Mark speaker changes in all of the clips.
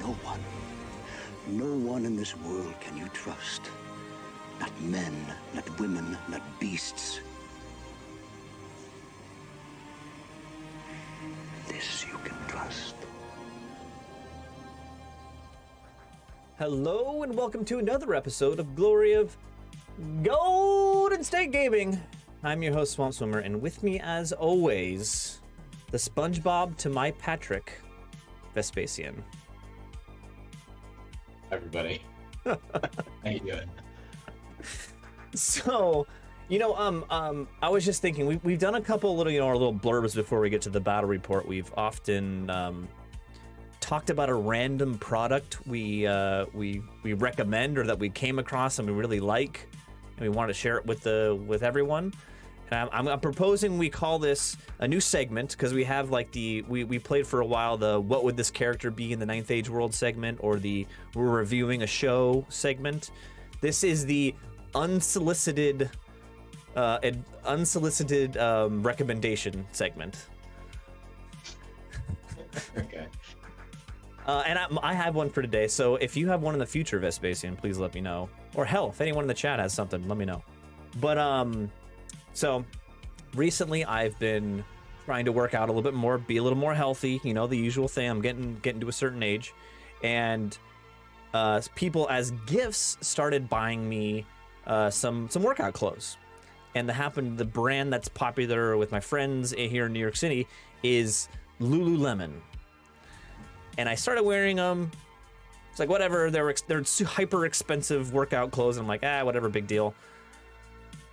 Speaker 1: No one in this world can you trust. Not men, not women, not beasts. This you can trust.
Speaker 2: Hello and welcome to another episode of Glory of Golden State Gaming. I'm your host, Swamp Swimmer, and with me as always, the SpongeBob to my Patrick, Vespacian.
Speaker 3: Everybody. How you doing?
Speaker 2: So, I was just thinking, we've done a couple little, our little blurbs before we get to the battle report. We've often talked about a random product we recommend or that we came across and we really like, and we want to share it with everyone. And I'm proposing we call this a new segment, because we have like we played for a while the what would this character be in the Ninth Age world segment, or the we're reviewing a show segment. This is the unsolicited recommendation segment.
Speaker 3: Okay.
Speaker 2: And I have one for today, so if you have one in the future, Vespacian, please let me know. Or hell, if anyone in the chat has something, let me know. But so recently I've been trying to work out a little bit more, be a little more healthy, the usual thing. I'm getting to a certain age, and people as gifts started buying me some workout clothes. And the brand that's popular with my friends here in New York City is Lululemon. And I started wearing them. It's like, whatever, they're hyper expensive workout clothes. And I'm like, whatever, big deal.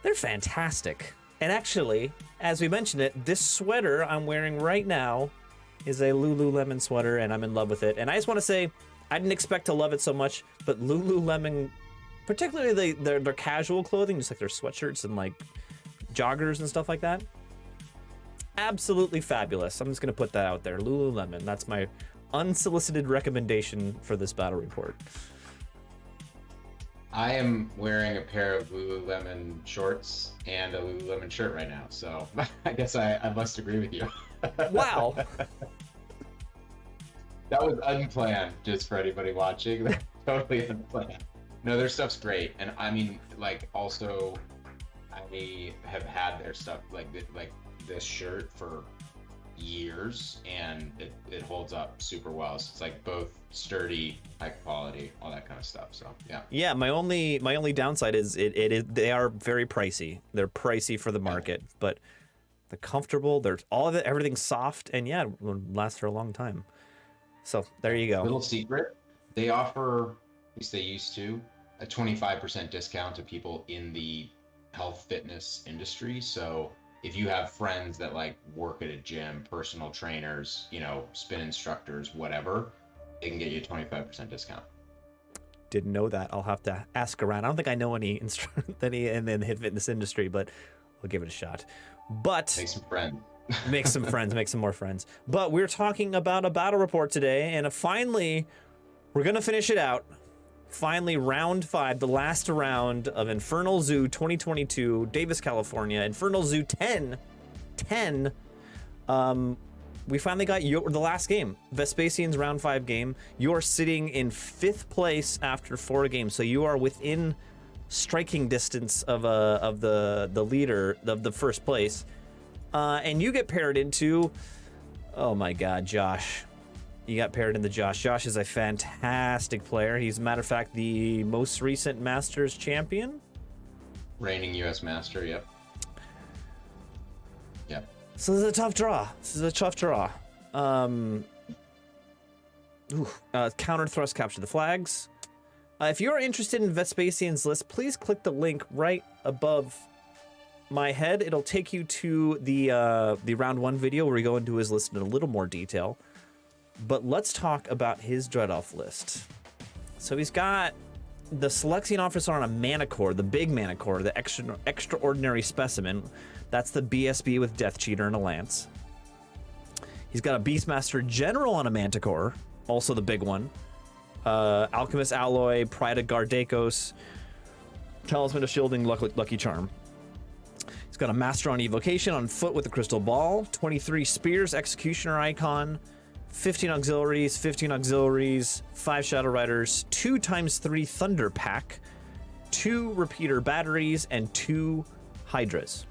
Speaker 2: They're fantastic. And actually, as we mentioned it, this sweater I'm wearing right now is a Lululemon sweater, and I'm in love with it. And I just want to say, I didn't expect to love it so much, but Lululemon, particularly their casual clothing, just like their sweatshirts and like joggers and stuff like that, absolutely fabulous. I'm just going to put that out there. Lululemon, that's my unsolicited recommendation for this battle report.
Speaker 3: I am wearing a pair of Lululemon shorts and a Lululemon shirt right now, so I guess I must agree with you.
Speaker 2: Wow.
Speaker 3: That was unplanned, just for anybody watching. That's totally unplanned. No, their stuff's great, and I mean, like, also, I have had their stuff, like this shirt for years, and it holds up super well. So it's like both sturdy, high quality, all that kind of stuff. So yeah.
Speaker 2: My only downside is they are very pricey. They're pricey for the market, but they're comfortable. They're everything's soft, and it will last for a long time. So there you go.
Speaker 3: Little secret: they offer, at least they used to, a 25% discount to people in the health fitness industry. So if you have friends that like work at a gym, personal trainers, spin instructors, whatever, they can get you a 25% discount.
Speaker 2: Didn't know that. I'll have to ask around. I don't think I know any in the fitness industry, but I'll give it a shot. But
Speaker 3: make some friends.
Speaker 2: Make some friends, make some more friends. But we're talking about a battle report today, and finally, we're gonna finish it out. Finally, round 5, the last round of Infernal Zoo 2022, Davis, California. Infernal Zoo 10. We finally got the last game, Vespacian's round 5 game. You're sitting in 5th place after 4 games, so you are within striking distance of the leader of the first place. And you get paired into, oh my God, Josh. You got paired into Josh. Josh is a fantastic player. He's, a matter of fact, the most recent Masters champion.
Speaker 3: Reigning U.S. Master, yep. Yep.
Speaker 2: So this is a tough draw. Counter thrust, capture the flags. If you're interested in Vespacian's list, please click the link right above my head. It'll take you to the round 1 video where we go into his list in a little more detail. But let's talk about his Dread Elf list. So he's got the Selection Officer on a Manicore, the big Manicore, the extraordinary specimen. That's the BSB with Death Cheater and a Lance. He's got a Beastmaster General on a Manticore, also the big one. Alchemist Alloy, Pride of Gardekos, Talisman of Shielding, Lucky Charm. He's got a Master on Evocation on foot with a Crystal Ball, 23 Spears, Executioner Icon, 15 auxiliaries, 5 Shadow Riders, 2x3 Thunder Pack, 2 repeater batteries, and 2 Hydras.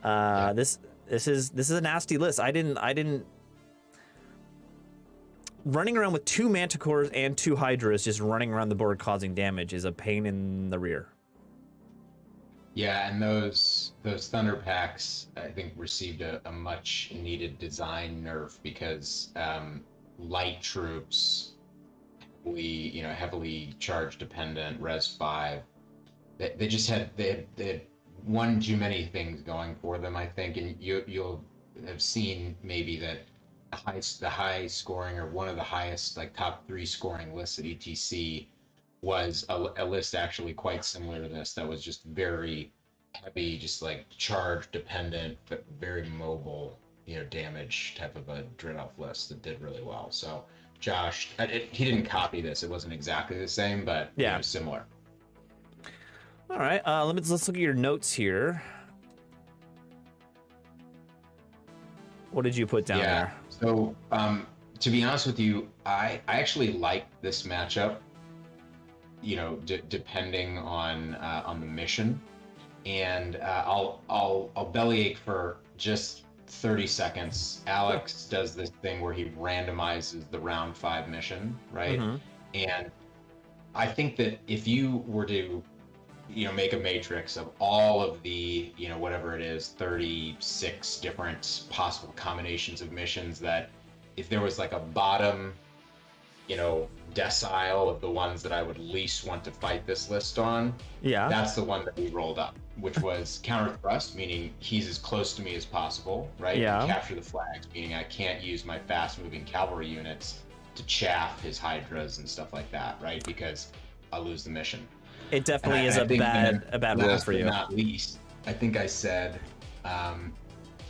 Speaker 2: This is a nasty list. I didn't running around with 2 Manticores and 2 Hydras just running around the board causing damage is a pain in the rear.
Speaker 3: Yeah, and those Thunder Packs, I think, received a much needed design nerf because light troops, heavily charge dependent, res 5, they just had one too many things going for them, I think, and you'll have seen maybe that the high scoring, or one of the highest, like top 3 scoring lists at ETC was a list actually quite similar to this, that was just very heavy, just like charge dependent, but very mobile, damage type of a Dread Elf list that did really well. So Josh, he didn't copy this. It wasn't exactly the same, but
Speaker 2: yeah,
Speaker 3: similar.
Speaker 2: All right, let's look at your notes here. What did you put down there?
Speaker 3: So to be honest with you, I actually like this matchup. Depending on the mission, and I'll bellyache for just 30 seconds. Alex does this thing where he randomizes the round 5 mission, right? Mm-hmm. And I think that if you were to make a matrix of all of the whatever it is, 36 different possible combinations of missions, that if there was like a bottom decile of the ones that I would least want to fight this list on, that's the one that we rolled up, which was counter thrust, meaning he's as close to me as possible, right? And capture the flags, meaning I can't use my fast moving cavalry units to chaff his hydras and stuff like that, right? Because I'll lose the mission.
Speaker 2: It definitely is a bad rule for you.
Speaker 3: Not least, I think I said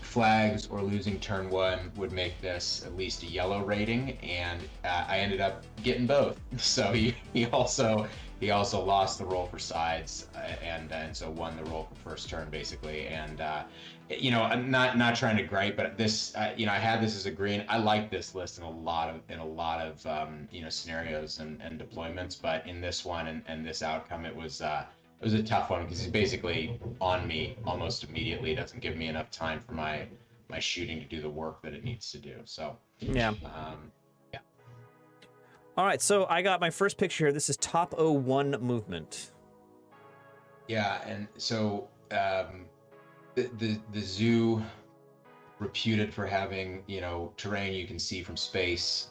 Speaker 3: flags or losing turn 1 would make this at least a yellow rating, and I ended up getting both. So he also lost the roll for sides, and so won the roll for first turn basically. And I'm not trying to gripe, but this I had this as a green. I like this list in a lot of scenarios and deployments, but in this one and this outcome, it was a tough one because he's basically on me almost immediately. It doesn't give me enough time for my shooting to do the work that it needs to do. So
Speaker 2: yeah. All right, so I got my first picture here. This is top 01 movement.
Speaker 3: Yeah, and so the zoo, reputed for having terrain you can see from space.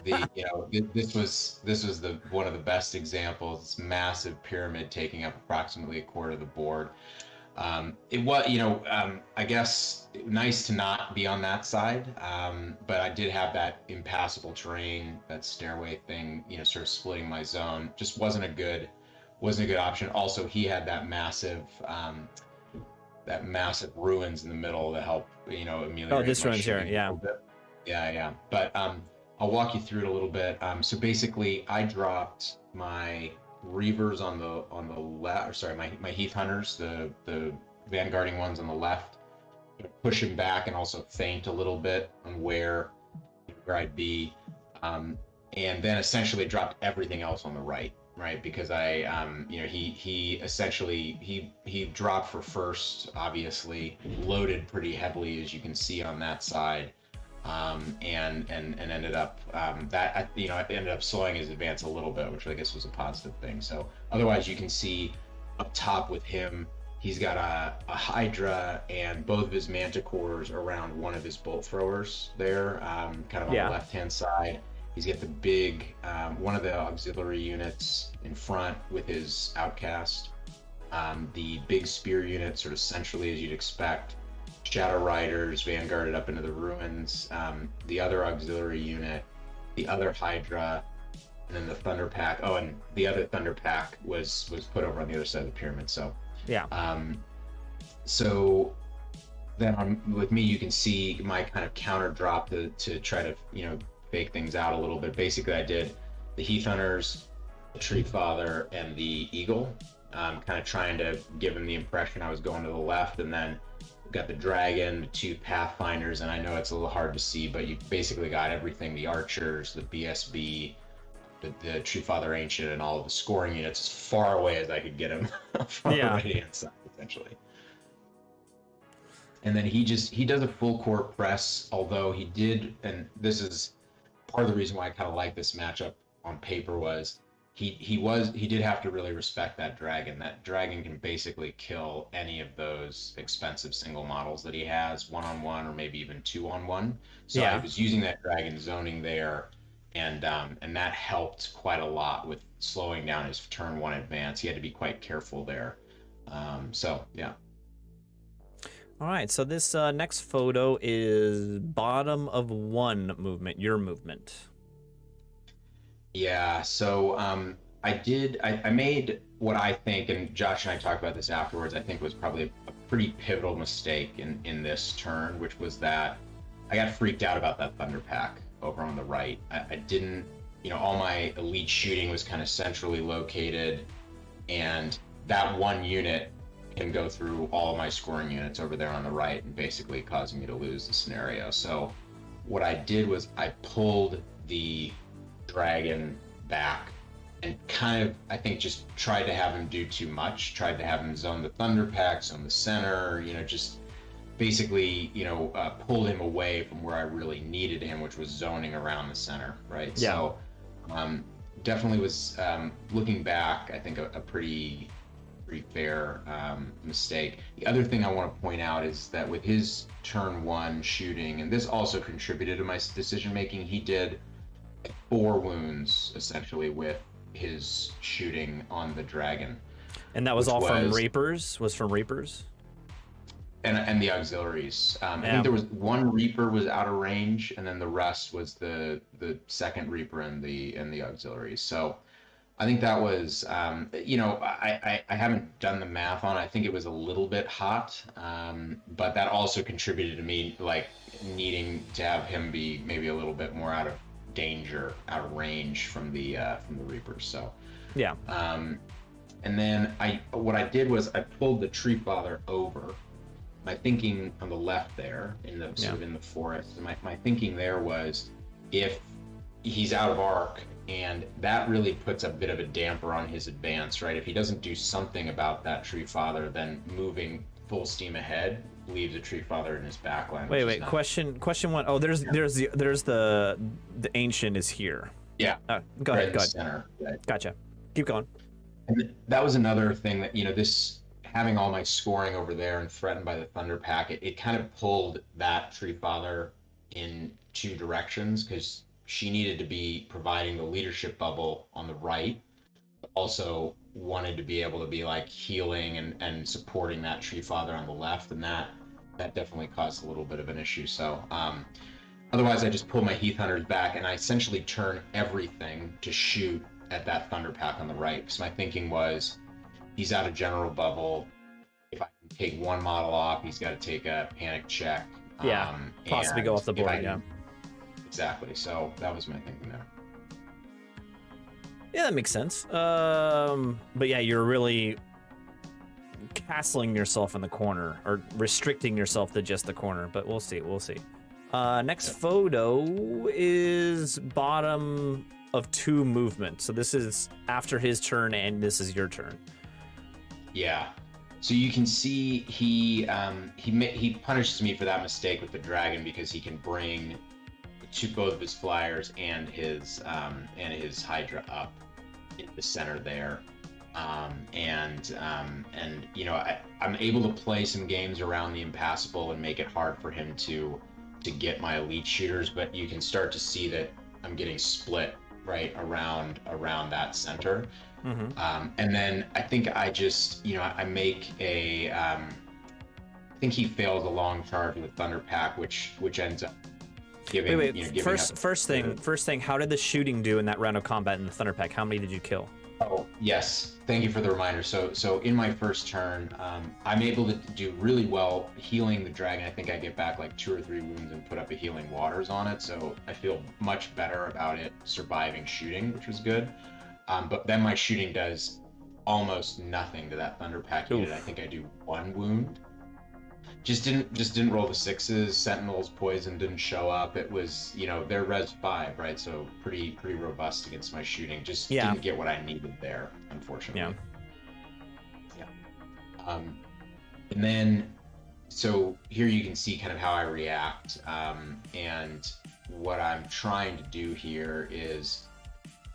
Speaker 3: This was one of the best examples. This massive pyramid taking up approximately a quarter of the board. It was I guess nice to not be on that side, but I did have that impassable terrain, that stairway thing, sort of splitting my zone. Just wasn't a good option. Also, he had that massive ruins in the middle to help ameliorate.
Speaker 2: Oh, this ruins here, yeah.
Speaker 3: Yeah. But I'll walk you through it a little bit. So basically, I dropped my Reavers on the left, or sorry, my Heath Hunters, the vanguarding ones on the left. Push him back and also feint a little bit on where I'd be, and then essentially dropped everything else on the right, because he essentially he dropped for first, obviously loaded pretty heavily, as you can see on that side, and ended up it ended up slowing his advance a little bit, which I guess was a positive thing. So otherwise, you can see up top with him, he's got a Hydra and both of his Manticores around one of his bolt throwers there, kind of on the left-hand side. He's got the big, one of the auxiliary units in front with his Outcast. The big spear unit sort of centrally, as you'd expect. Shadow Riders vanguarded up into the ruins. The other auxiliary unit, the other Hydra, and then the Thunder Pack. Oh, and the other Thunder Pack was put over on the other side of the pyramid. So so then with me, you can see my kind of counter drop to try to fake things out a little bit. Basically, I did the Heath Hunters, the Tree Father, and the Eagle, kind of trying to give him the impression I was going to the left, and then got the dragon, the 2 pathfinders, and I know it's a little hard to see, but you basically got everything: the archers, the BSB, the True Father Ancient, and all of the scoring units as far away as I could get him from the right hand side, essentially. And then he does a full court press, although he did, and this is part of the reason why I kind of like this matchup on paper, was he did have to really respect that dragon. That dragon can basically kill any of those expensive single models that he has, 1-on-1 or maybe even 2-on-1. So I was using that dragon zoning there, and that helped quite a lot with slowing down his turn 1 advance. He had to be quite careful there. So yeah.
Speaker 2: All right, so this next photo is bottom of 1 movement, your movement.
Speaker 3: Yeah, so I made what I think, and Josh and I talked about this afterwards, I think was probably a pretty pivotal mistake in this turn, which was that I got freaked out about that Thunder Pack over on the right. I didn't, all my elite shooting was kind of centrally located, and that one unit can go through all of my scoring units over there on the right and basically causing me to lose the scenario. So what I did was I pulled the dragon back and kind of, I think, just tried to have him do too much, tried to have him zone the Thunder Pack, zone the center, just basically, pulled him away from where I really needed him, which was zoning around the center, right?
Speaker 2: Yeah.
Speaker 3: So definitely was, looking back, I think a pretty fair mistake. The other thing I want to point out is that with his turn 1 shooting, and this also contributed to my decision making, he did 4 wounds essentially with his shooting on the dragon.
Speaker 2: And that was all from Reapers? Was from Reapers?
Speaker 3: And the auxiliaries. I think there was 1 Reaper was out of range, and then the rest was the second Reaper and the auxiliaries. So I think that was, I haven't done the math on it. I think it was a little bit hot, but that also contributed to me needing to have him be maybe a little bit more out of danger, out of range from the Reapers. So
Speaker 2: yeah.
Speaker 3: And then what I did was I pulled the Tree Father over. My thinking on the left there, in the sort of in the forest, my thinking there was, if he's out of arc, and that really puts a bit of a damper on his advance, right? If he doesn't do something about that Tree Father, then moving full steam ahead leaves a Tree Father in his backline.
Speaker 2: Wait. Question 1. Oh, there's the ancient is here.
Speaker 3: Yeah.
Speaker 2: Go ahead.
Speaker 3: Center, right.
Speaker 2: Gotcha. Keep going.
Speaker 3: And that was another thing that, this having all my scoring over there and threatened by the Thunder Pack, it kind of pulled that Tree Father in 2 directions, because she needed to be providing the leadership bubble on the right, but also wanted to be able to be healing and supporting that Tree Father on the left, and that definitely caused a little bit of an issue. So otherwise I just pulled my Heath Hunters back, and I essentially turn everything to shoot at that Thunder Pack on the right, because my thinking was, he's out of general bubble. If I can take 1 model off, he's got to take a panic check.
Speaker 2: Possibly go off the board.
Speaker 3: Exactly. So that was my thinking there.
Speaker 2: Yeah, that makes sense. But yeah, you're really castling yourself in the corner, or restricting yourself to just the corner. But we'll see. Next photo is bottom of 2 movement. So this is after his turn, and this is your turn. Yeah.
Speaker 3: So you can see he punishes me for that mistake with the dragon, because he can bring both of his flyers and his Hydra up in the center there, and I'm able to play some games around the impassable and make it hard for him to get my elite shooters, but you can start to see that I'm getting split right around that center.
Speaker 2: Mm-hmm.
Speaker 3: And then I think I just, I make a, I think he fails a long charge with Thunder Pack, which ends up giving. Giving
Speaker 2: first thing, how did the shooting do in that round of combat in the Thunder Pack? How many did you kill?
Speaker 3: Oh, yes. Thank you for the reminder. So in my first turn, I'm able to do really well healing the dragon. I think I get back 2 or 3 wounds and put up a healing waters on it. So I feel much better about it surviving shooting, which was good. But then my shooting does almost nothing to that Thunder Pack unit. I think I do 1 wound. Just didn't roll the sixes. Sentinel's poison didn't show up. It was, they're res 5, right? So pretty robust against my shooting. Just didn't get what I needed there, unfortunately. Yeah. And then, so here you can see kind of how I react. And what I'm trying to do here is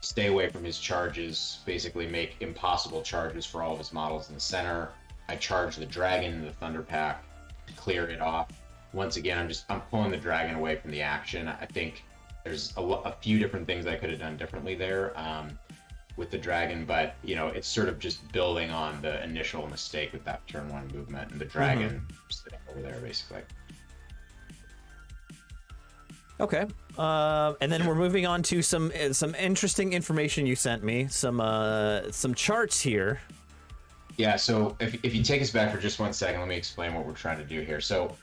Speaker 3: stay away from his charges, basically make impossible charges for all of his models in the center. I charge the dragon in the Thunder Pack to clear it off. Once again, I'm pulling the dragon away from the action. I think there's a few different things I could have done differently there with the dragon, but it's sort of just building on the initial mistake with that turn 1 movement and the dragon sitting over there, basically.
Speaker 2: Okay. And then we're moving on to some interesting information you sent me. Some charts here.
Speaker 3: Yeah. So if you take us back for just 1 second, let me explain what we're trying to do here. So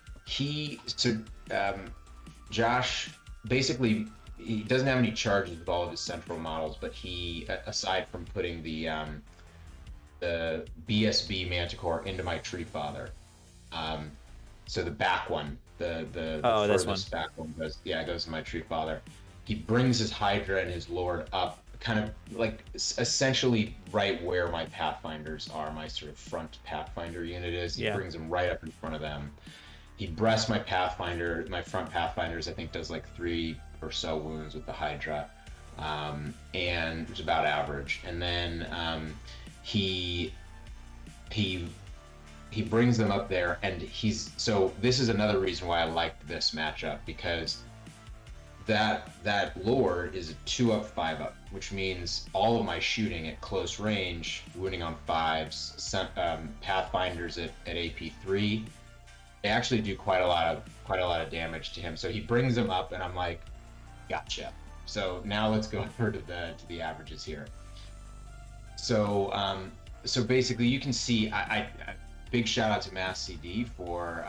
Speaker 3: Josh basically he doesn't have any charges with all of his central models, but he, aside from putting the BSB Manticore into my Tree Father, so the back one. The
Speaker 2: this one.
Speaker 3: Back one goes to my Tree Father. He brings his Hydra and his Lord up, kind of like essentially right where my Pathfinders are, my sort of front Pathfinder unit is. He brings them right up in front of them. He breasts my Pathfinder, my front Pathfinders, I think does like 3 or so wounds with the Hydra, and it's about average. And then he brings them up there, and so this is another reason why I liked this matchup, because that Lord is a 2-up, 5-up, which means all of my shooting at close range, wounding on 5s, Pathfinders at AP3, they actually do quite a lot of damage to him. So he brings them up, and I'm like, gotcha. So now let's go over to the averages here. So basically, you can see I big shout out to Mass CD for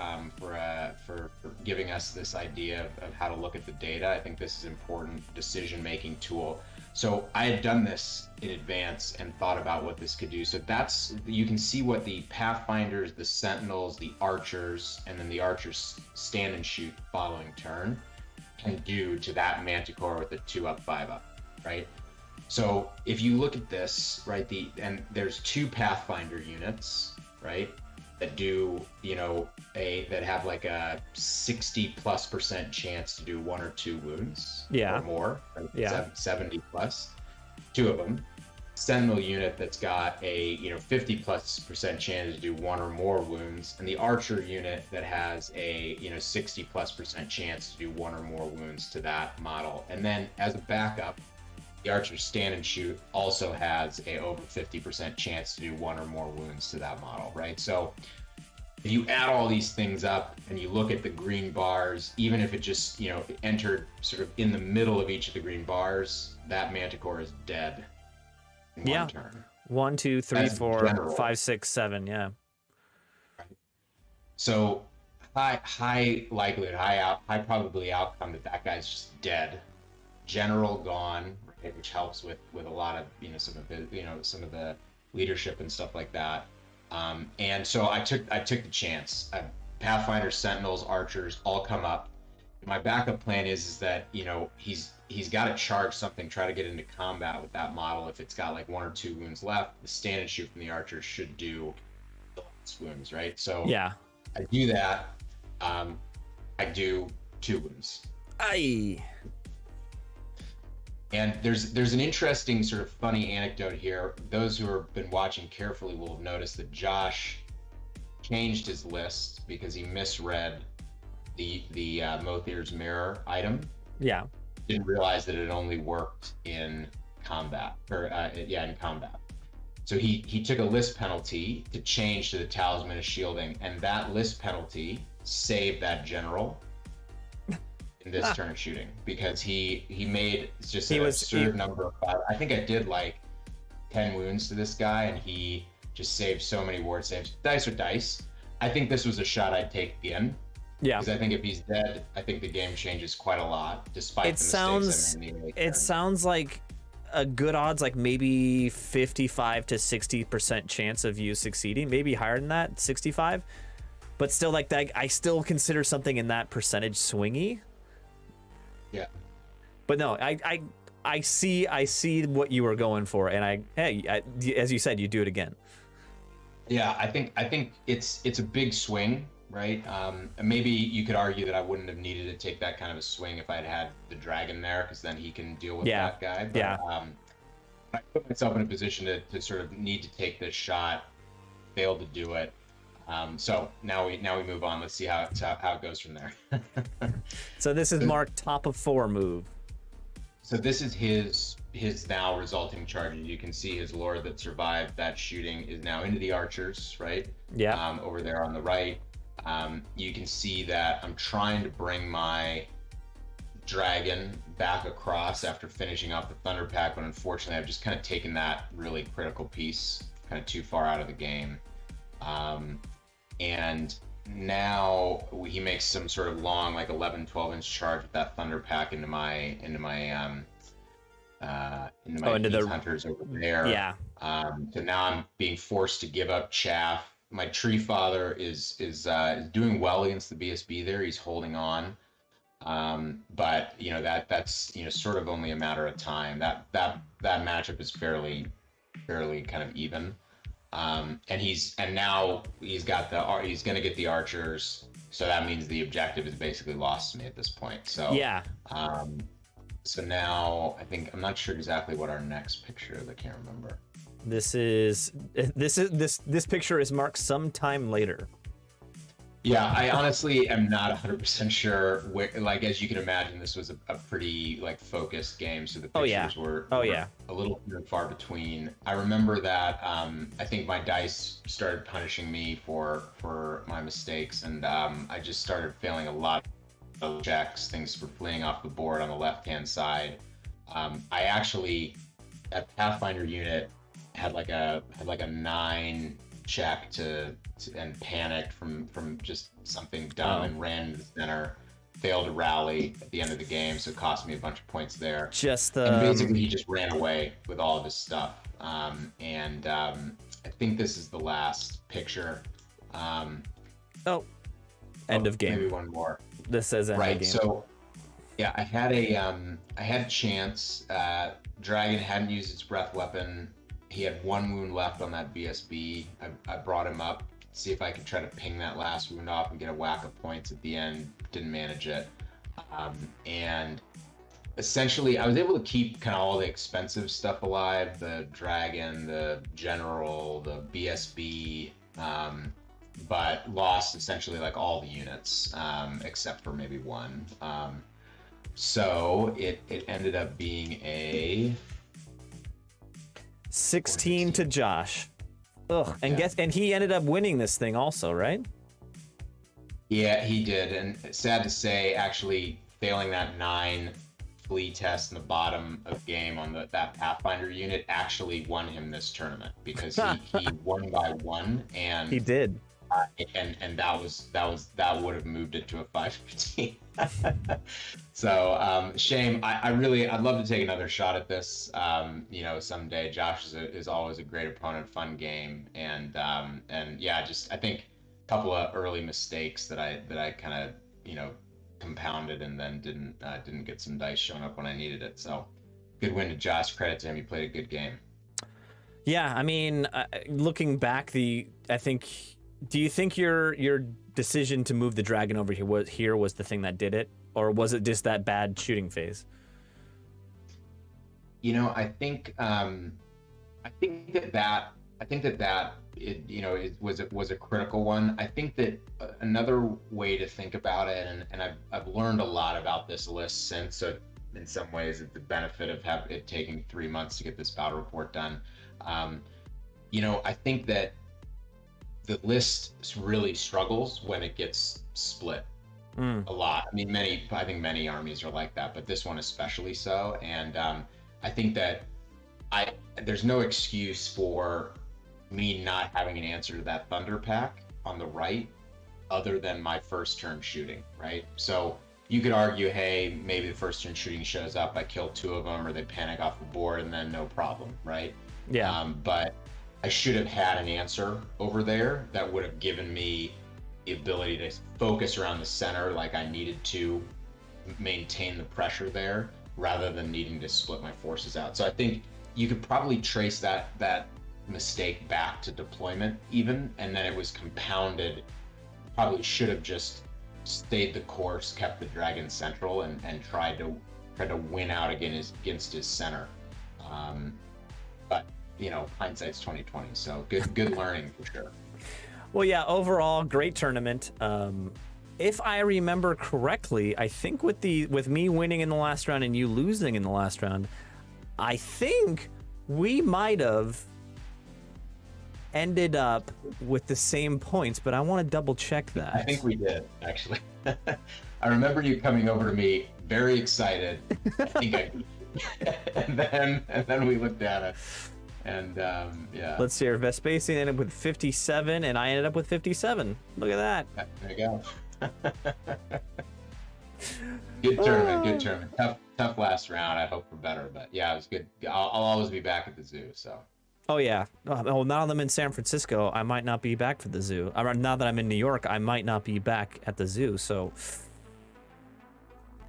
Speaker 3: giving us this idea of how to look at the data. I think this is an important decision-making tool. So I had done this in advance and thought about what this could do. So you can see what the Pathfinders, the Sentinels, the Archers, and then the Archers stand and shoot following turn can do to that Manticore with the 2-up, 5-up, right? So if you look at this, right, and there's 2 Pathfinder units, right, that do, that have like a 60+% chance to do 1 or 2 wounds or more, right? 70+, 2 of them. Sentinel unit that's got a 50+% chance to do 1 or more wounds, and the Archer unit that has a 60+% chance to do 1 or more wounds to that model. And then as a backup, the Archer stand and shoot also has a over 50% chance to do 1 or more wounds to that model, right? So if you add all these things up and you look at the green bars, even if it just entered sort of in the middle of each of the green bars, that Manticore is dead in 1 turn.
Speaker 2: 1, 2, 3, 4, 5, 6, 7. Yeah.
Speaker 3: So high likelihood, high probability outcome that guy's just dead. General gone, right, which helps with a lot of some of the leadership and stuff like that. And so I took the chance. Pathfinder, Sentinels, Archers all come up. My backup plan is that he's got to charge something, try to get into combat with that model. If it's got like 1 or 2 wounds left, the stand and shoot from the Archers should do wounds, right? So yeah, I do that. I do 2 wounds.
Speaker 2: Aye.
Speaker 3: And there's an interesting sort of funny anecdote here. Those who have been watching carefully will have noticed that Josh changed his list because he misread the Mothir's Mirror item.
Speaker 2: Yeah.
Speaker 3: Didn't realize that it only worked in combat, in combat. So he took a list penalty to change to the Talisman of Shielding, and that list penalty saved that general in this turn of shooting, because he made just an absurd number of 5. I think I did like 10 wounds to this guy, and he just saved so many ward saves. Dice are dice. I think this was a shot I'd take again. Yeah. Because I think if he's dead, I think the game changes quite a lot, despite the mistakes I made in the 8th turn.
Speaker 2: It sounds like a good odds, like maybe 55 to 60% chance of you succeeding, maybe higher than that, 65. but still like that. I still consider something in that percentage swingy.
Speaker 3: Yeah.
Speaker 2: But no, I see what you were going for, and as you said, you do it again.
Speaker 3: Yeah, I think it's a big swing, right? Maybe you could argue that I wouldn't have needed to take that kind of a swing if I'd had the dragon there, because then he can deal with that guy. But, I put myself in a position to sort of need to take this shot, failed to do it. So now we move on. Let's see how it goes from there.
Speaker 2: So this is Mark top of 4 move.
Speaker 3: So this is his now resulting charges. You can see his lord that survived that shooting is now into the archers, right?
Speaker 2: Yeah.
Speaker 3: Over there on the right. You can see that I'm trying to bring my dragon back across after finishing off the thunder pack, but unfortunately I've just kind of taken that really critical piece kind of too far out of the game. And now he makes some sort of long, like 11-12 inch charge with that thunder pack into my beast hunters over there.
Speaker 2: Yeah.
Speaker 3: So now I'm being forced to give up chaff. My tree father is doing well against the BSB there. He's holding on. But that's sort of only a matter of time. That matchup is fairly kind of even. And now he's gonna get the archers, so that means the objective is basically lost to me at this point. So
Speaker 2: yeah.
Speaker 3: So now I'm not sure exactly what our next picture is. I can't remember.
Speaker 2: This picture is marked sometime later.
Speaker 3: Yeah, I honestly am not 100% sure. Like, as you can imagine, this was a pretty like focused game, so the pictures were a little far between. I remember that I think my dice started punishing me for my mistakes, and I just started failing a lot of checks. Things were fleeing off the board on the left-hand side. I actually, that Pathfinder unit had like a 9 check and panicked from just something dumb and ran into the center, failed to rally at the end of the game, so it cost me a bunch of points there. And basically he just ran away with all of his stuff. And I think this is the last picture. End
Speaker 2: of game.
Speaker 3: Maybe one more.
Speaker 2: This says end of game.
Speaker 3: So yeah, I had a chance. Dragon hadn't used its breath weapon. He had 1 wound left on that BSB. I brought him up, see if I could try to ping that last wound off and get a whack of points at the end. Didn't manage it. And essentially, I was able to keep kind of all the expensive stuff alive, the dragon, the general, the BSB, but lost essentially like all the units, except for maybe 1. So it ended up being a
Speaker 2: 16 to Josh. Ugh. And he ended up winning this thing also, right?
Speaker 3: Yeah, he did. And sad to say, actually failing that 9 flea test in the bottom of the game on that Pathfinder unit actually won him this tournament, because he won by 1, and
Speaker 2: he did.
Speaker 3: And that would have moved it to a 5-15. So shame. I'd love to take another shot at this. Someday. Josh is always a great opponent, fun game, and yeah, just I think a couple of early mistakes that I kind of compounded, and then didn't get some dice showing up when I needed it. So good win to Josh. Credit to him. He played a good game.
Speaker 2: Yeah, I mean, looking back, do you think your decision to move the dragon over here was the thing that did it, or was it just that bad shooting phase?
Speaker 3: I think that it was a critical one. I think that another way to think about it, and I've learned a lot about this list since. So in some ways, it's the benefit of it taking 3 months to get this battle report done. I think that the list really struggles when it gets split a lot. I mean, I think many armies are like that, but this one especially so. And I think that there's no excuse for me not having an answer to that thunder pack on the right, other than my first turn shooting, right? So you could argue, hey, maybe the first turn shooting shows up, I kill 2 of them, or they panic off the board, and then no problem, right?
Speaker 2: Yeah.
Speaker 3: But I should have had an answer over there that would have given me the ability to focus around the center like I needed to maintain the pressure there rather than needing to split my forces out. So I think you could probably trace that mistake back to deployment even, and then it was compounded. Probably should have just stayed the course, kept the dragon central, and tried to win out against his center. But hindsight's 2020, so good learning for sure.
Speaker 2: Well, yeah, overall, great tournament. If I remember correctly, I think with me winning in the last round and you losing in the last round, I think we might have ended up with the same points, but I want to double check that.
Speaker 3: I think we did, actually. I remember you coming over to me very excited. I think and then we looked at it. And yeah.
Speaker 2: Let's see here. Vespacian ended up with 57, and I ended up with 57. Look at that.
Speaker 3: There you go. Good tournament. Tough last round. I hope for better, but yeah, it was good. I'll always be back at the zoo. So.
Speaker 2: Oh yeah. Oh, now that I'm in San Francisco, I might not be back for the zoo. Now that I'm in New York, I might not be back at the zoo. So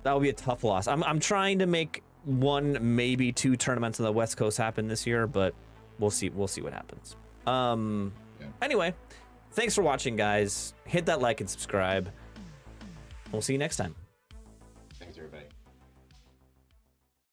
Speaker 2: that would be a tough loss. I'm trying to make one, maybe two tournaments on the West Coast happen this year, but we'll see what happens. Anyway, thanks for watching, guys. Hit that like and subscribe. We'll see you next time.